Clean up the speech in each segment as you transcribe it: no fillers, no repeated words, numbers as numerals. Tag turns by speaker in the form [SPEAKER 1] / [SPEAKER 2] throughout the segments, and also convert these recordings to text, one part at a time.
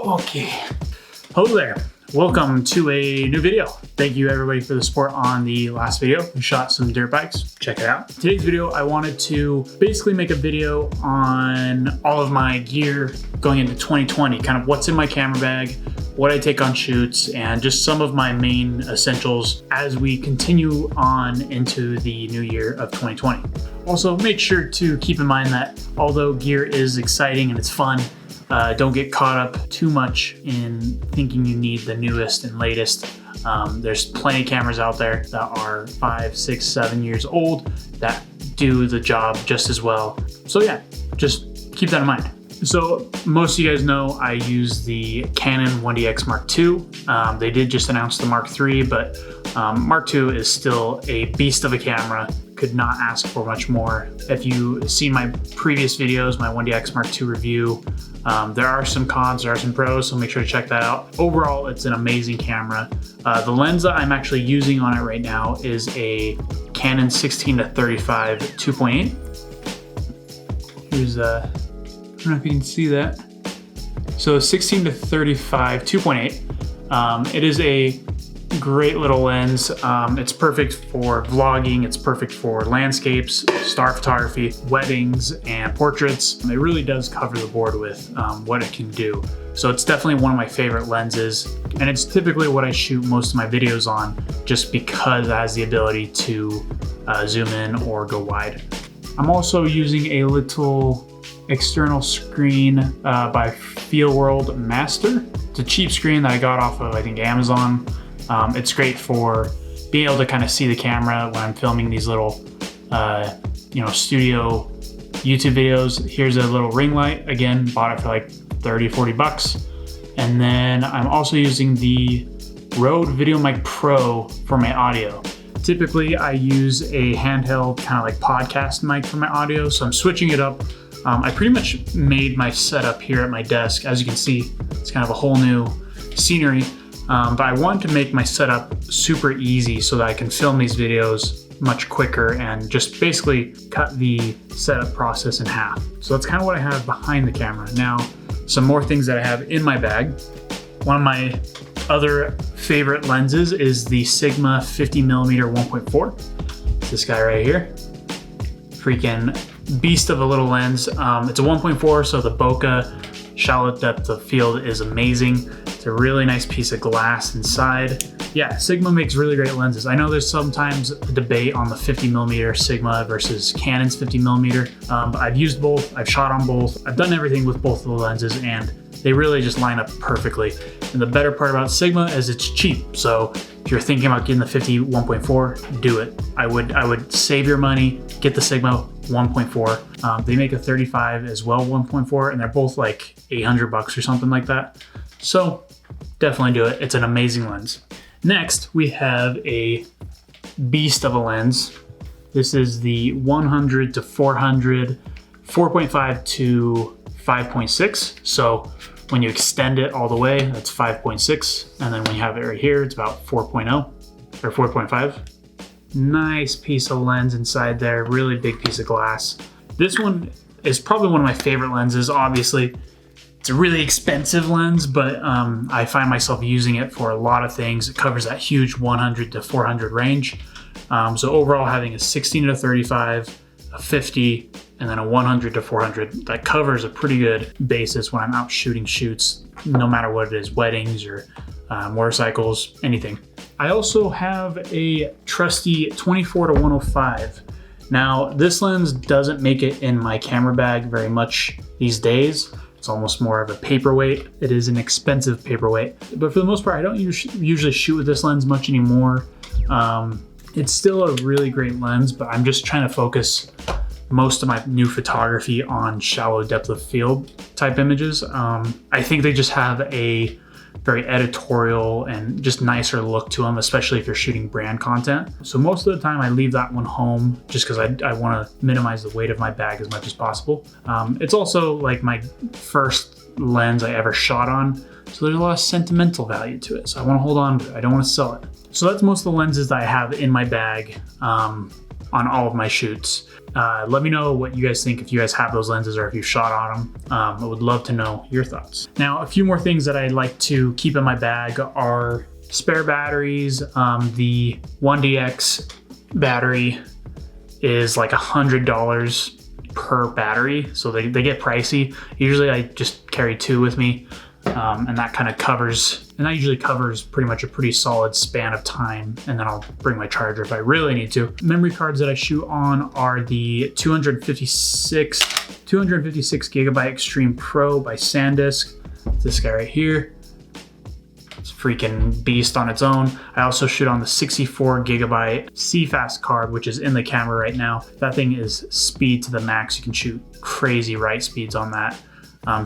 [SPEAKER 1] Okay. Hello there. Welcome to a new video. Thank you everybody for the support on the last video. We shot some dirt bikes. Check it out. Today's video, I wanted to basically make a video on all of my gear going into 2020, kind of what's in my camera bag, what I take on shoots, and just some of my main essentials as we continue on into the new year of 2020. Also, make sure to keep in mind that although gear is exciting and it's fun, don't get caught up too much in thinking you need the newest and latest. There's plenty of cameras out there that are 5, 6, 7 years old that do the job just as well. So yeah, just keep that in mind. So most of you guys know I use the Canon 1DX Mark II. They did just announce the Mark III, but Mark II is still a beast of a camera. Could not ask for much more. If you see my previous videos, my 1DX Mark II review, there are some cons, there are some pros, so make sure to check that out. Overall, it's an amazing camera. The lens that I'm actually using on it right now is a Canon 16-35 2.8. Here's I don't know if you can see that. So 16-35 2.8. It is a great little lens. It's perfect for vlogging, it's perfect for landscapes, star photography, weddings, and portraits. It really does cover the board with what it can do. So it's definitely one of my favorite lenses, and it's typically what I shoot most of my videos on just because it has the ability to zoom in or go wide. I'm also using a little external screen by Fieldworld Master. It's a cheap screen that I got off of, I think, Amazon. It's great for being able to kind of see the camera when I'm filming these little, studio YouTube videos. Here's a little ring light. Again, bought it for like 30, 40 bucks. And then I'm also using the Rode VideoMic Pro for my audio. Typically, I use a handheld kind of like podcast mic for my audio, so I'm switching it up. I pretty much made my setup here at my desk. As you can see, it's kind of a whole new scenery. But I wanted to make my setup super easy so that I can film these videos much quicker and just basically cut the setup process in half. So that's kind of what I have behind the camera. Now, some more things that I have in my bag. One of my other favorite lenses is the Sigma 50mm 1.4. This guy right here. Freaking beast of a little lens. It's a 1.4, so the bokeh shallow depth of field is amazing. It's a really nice piece of glass inside. Yeah, Sigma makes really great lenses. I know there's sometimes a debate on the 50mm Sigma versus Canon's 50mm, but I've used both, I've shot on both, I've done everything with both of the lenses, and they really just line up perfectly. And the better part about Sigma is it's cheap. So if you're thinking about getting the 50 1.4, do it. I would save your money, get the Sigma 1.4. They make a 35 as well, 1.4, and they're both like 800 bucks or something like that. So definitely do it. It's an amazing lens. Next, we have a beast of a lens. This is the 100 to 400, 4.5 to 5.6. So when you extend it all the way, that's 5.6. And then when you have it right here, it's about 4.0 or 4.5. Nice piece of lens inside there, really big piece of glass. This one is probably one of my favorite lenses. Obviously, it's a really expensive lens, but I find myself using it for a lot of things. It covers that huge 100 to 400 range. So overall, having a 16-35, a 50, and then a 100 to 400, that covers a pretty good basis when I'm out shooting shoots, no matter what it is, weddings or motorcycles, anything. I also have a trusty 24 to 105. Now, this lens doesn't make it in my camera bag very much these days. It's almost more of a paperweight. It is an expensive paperweight, but for the most part, I don't usually shoot with this lens much anymore. It's still a really great lens, but I'm just trying to focus most of my new photography on shallow depth of field type images. I think they just have a very editorial and just nicer look to them, especially if you're shooting brand content. So most of the time I leave that one home just because I want to minimize the weight of my bag as much as possible. It's also like my first lens I ever shot on, so there's a lot of sentimental value to it. So I want to hold on to it. I don't want to sell it. So that's most of the lenses that I have in my bag. on all of my shoots. Let me know what you guys think, if you guys have those lenses or if you've shot on them. I would love to know your thoughts. Now, a few more things that I like to keep in my bag are spare batteries. The 1DX battery is like $100 per battery, so they get pricey. Usually I just carry 2 with me, and that kind of covers, and that usually covers pretty much a pretty solid span of time, and then I'll bring my charger if I really need to. Memory cards that I shoot on are the 256 gigabyte Extreme Pro by SanDisk. This guy right here. It's a freaking beast on its own. I also shoot on the 64 gigabyte CFast card, which is in the camera right now. That thing is speed to the max. You can shoot crazy write speeds on that.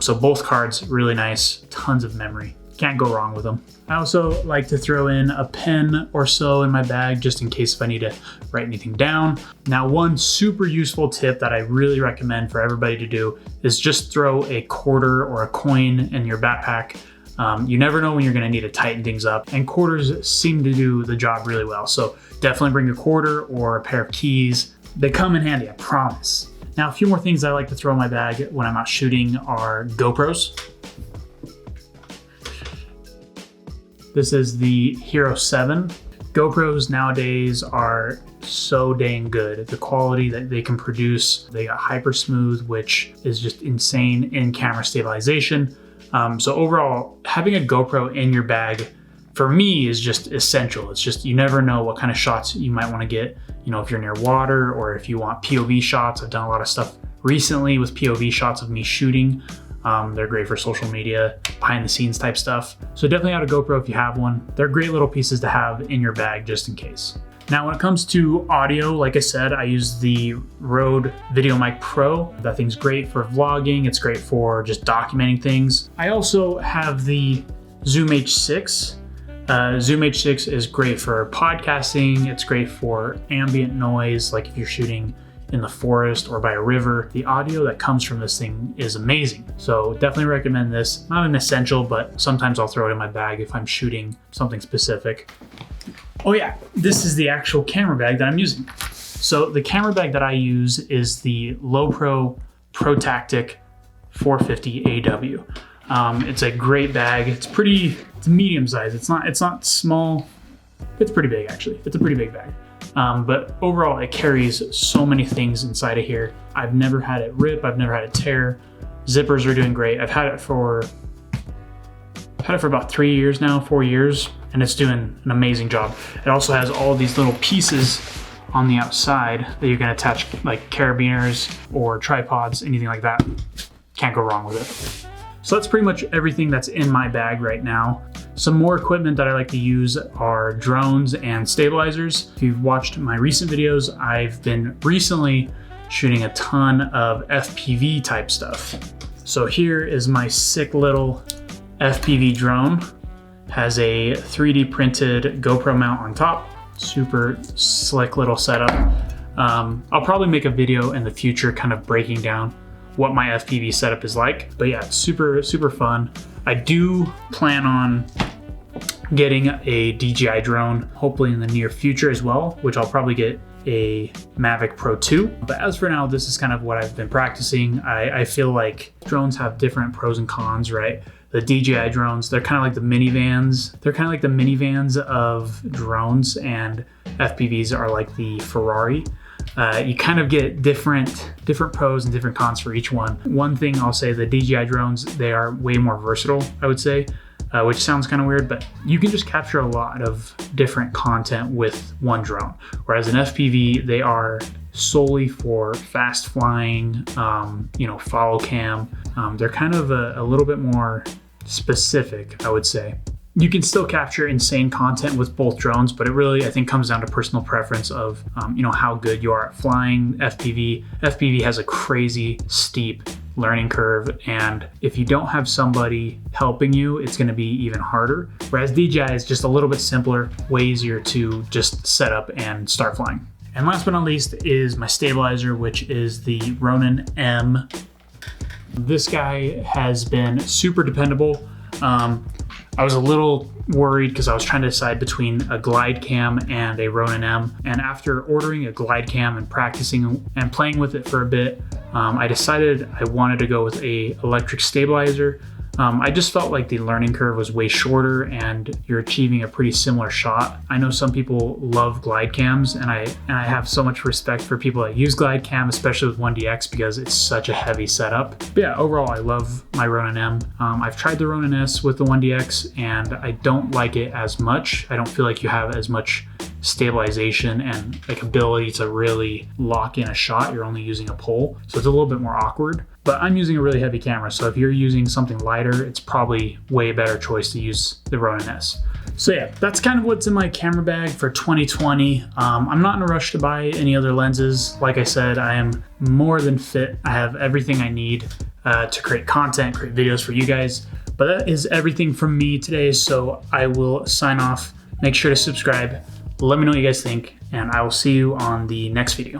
[SPEAKER 1] So both cards, really nice, tons of memory. Can't go wrong with them. I also like to throw in a pen or so in my bag just in case if I need to write anything down. Now, one super useful tip that I really recommend for everybody to do is just throw a quarter or a coin in your backpack. You never know when you're gonna need to tighten things up, and quarters seem to do the job really well. So definitely bring a quarter or a pair of keys. They come in handy, I promise. Now, a few more things I like to throw in my bag when I'm out shooting are GoPros. This is the Hero 7. GoPros nowadays are so dang good. The quality that they can produce, they got hyper smooth, which is just insane in camera stabilization. So overall, having a GoPro in your bag for me is just essential. It's just, you never know what kind of shots you might want to get, you know, if you're near water or if you want POV shots. I've done a lot of stuff recently with POV shots of me shooting. They're great for social media, behind the scenes type stuff. So definitely add a GoPro if you have one. They're great little pieces to have in your bag just in case. Now, when it comes to audio, like I said, I use the Rode VideoMic Pro. That thing's great for vlogging. It's great for just documenting things. I also have the Zoom H6. Zoom H6 is great for podcasting. It's great for ambient noise, like if you're shooting in the forest or by a river. The audio that comes from this thing is amazing. So definitely recommend this. Not an essential, but sometimes I'll throw it in my bag if I'm shooting something specific. Oh yeah, this is the actual camera bag that I'm using. So the camera bag that I use is the Lowepro ProTactic 450 AW. It's a great bag. It's medium size. It's not small. It's pretty big actually. It's a pretty big bag. But overall it carries so many things inside of here. I've never had it rip. I've never had it tear. Zippers are doing great. I've had it for about 3 years now, 4 years, and it's doing an amazing job. It also has all these little pieces on the outside that you can attach like carabiners or tripods, anything like that. Can't go wrong with it. So that's pretty much everything that's in my bag right now. Some more equipment that I like to use are drones and stabilizers. If you've watched my recent videos, I've been recently shooting a ton of FPV type stuff. So here is my sick little FPV drone. Has a 3D printed GoPro mount on top. Super slick little setup. I'll probably make a video in the future kind of breaking down what my FPV setup is like. But yeah, it's super, super fun. I do plan on getting a DJI drone, hopefully in the near future as well, which I'll probably get a Mavic Pro 2. But as for now, this is kind of what I've been practicing. I feel like drones have different pros and cons, right? The DJI drones, they're kind of like the minivans. They're kind of like the minivans of drones, and FPVs are like the Ferrari. You kind of get different pros and different cons for each one. One thing I'll say, the DJI drones, they are way more versatile, I would say, which sounds kind of weird, but you can just capture a lot of different content with one drone. Whereas an FPV, they are solely for fast flying, follow cam. They're kind of a little bit more specific, I would say. You can still capture insane content with both drones, but it really, I think, comes down to personal preference of, how good you are at flying FPV. FPV has a crazy steep learning curve, and if you don't have somebody helping you, it's going to be even harder. Whereas DJI is just a little bit simpler, way easier to just set up and start flying. And last but not least is my stabilizer, which is the Ronin M. This guy has been super dependable. I was a little worried because I was trying to decide between a glide cam and a Ronin M. And after ordering a glide cam and practicing and playing with it for a bit, I decided I wanted to go with a electric stabilizer. I just felt like the learning curve was way shorter and you're achieving a pretty similar shot. I know some people love glide cams, and I have so much respect for people that use glide cam, especially with 1DX, because it's such a heavy setup. But yeah, overall, I love my Ronin M. I've tried the Ronin S with the 1DX and I don't like it as much. I don't feel like you have as much stabilization and like ability to really lock in a shot. You're only using a pole, so it's a little bit more awkward. But I'm using a really heavy camera, so if you're using something lighter, it's probably way better choice to use the Ronin S. So yeah, that's kind of what's in my camera bag for 2020. I'm not in a rush to buy any other lenses. Like I said, I am more than fit. I have everything I need to create content, create videos for you guys. But that is everything from me today, so I will sign off. Make sure to subscribe. Let me know what you guys think, and I will see you on the next video.